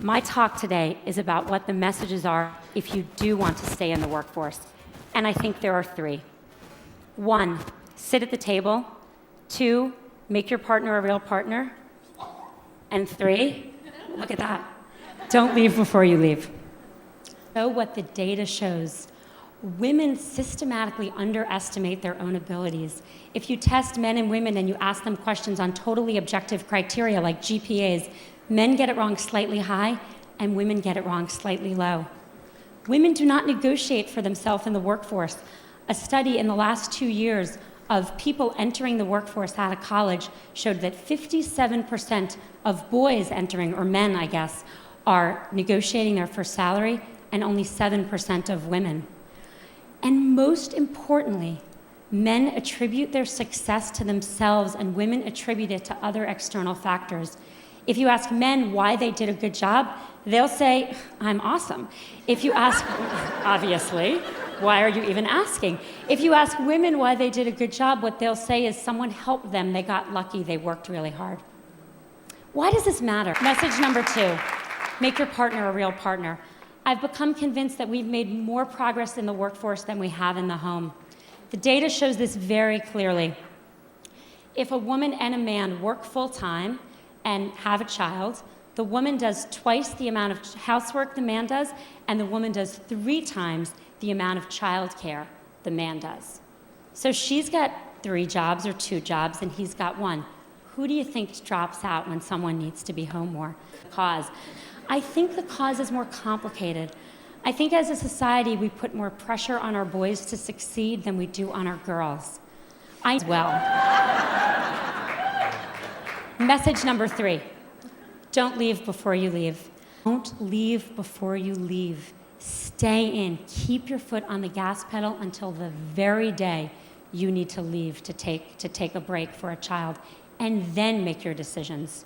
My talk today is about what the messages are if you do want to stay in the workforce. And I think there are three. 1, sit at the table. 2, make your partner a real partner. And 3, look at that, don't leave before you leave. Know what the data shows. Women systematically underestimate their own abilities. If you test men and women and you ask them questions on totally objective criteria like GPAs, men get it wrong slightly high and women get it wrong slightly low. Women do not negotiate for themselves in the workforce. A study in the last 2 years of people entering the workforce out of college showed that 57% of boys entering, or men I guess, are negotiating their first salary, and only 7% of women. And most importantly, men attribute their success to themselves and women attribute it to other external factors. If you ask men why they did a good job, they'll say, I'm awesome. If you ask, obviously, why are you even asking? If you ask women why they did a good job, what they'll say is someone helped them, they got lucky, they worked really hard. Why does this matter? Message number 2, make your partner a real partner. I've become convinced that we've made more progress in the workforce than we have in the home. The data shows this very clearly. If a woman and a man work full-time and have a child, the woman does twice the amount of housework the man does, and the woman does 3 times the amount of childcare the man does. So she's got 3 jobs or 2 jobs, and he's got 1. Who do you think drops out when someone needs to be home more? Cause. I think the cause is more complicated. I think as a society, we put more pressure on our boys to succeed than we do on our girls. Message number 3, don't leave before you leave. Don't leave before you leave. Stay in, keep your foot on the gas pedal until the very day you need to leave to take a break for a child, and then make your decisions.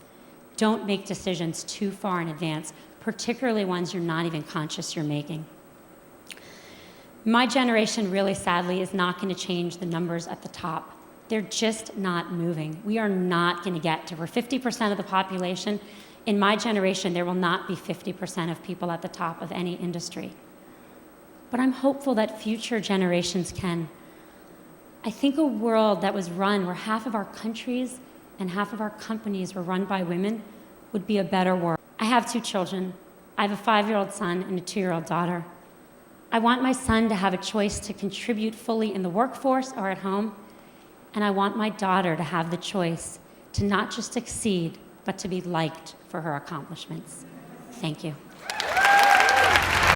Don't make decisions too far in advance, particularly ones you're not even conscious you're making. My generation, really sadly, is not going to change the numbers at the top. They're just not moving. We are not going to get to, we're 50% of the population. In my generation, there will not be 50% of people at the top of any industry. But I'm hopeful that future generations can. I think a world that was run where half of our countries and half of our companies were run by women would be a better world. I have 2 children. I have a 5-year-old son and a 2-year-old daughter. I want my son to have a choice to contribute fully in the workforce or at home, and I want my daughter to have the choice to not just succeed, but to be liked for her accomplishments. Thank you.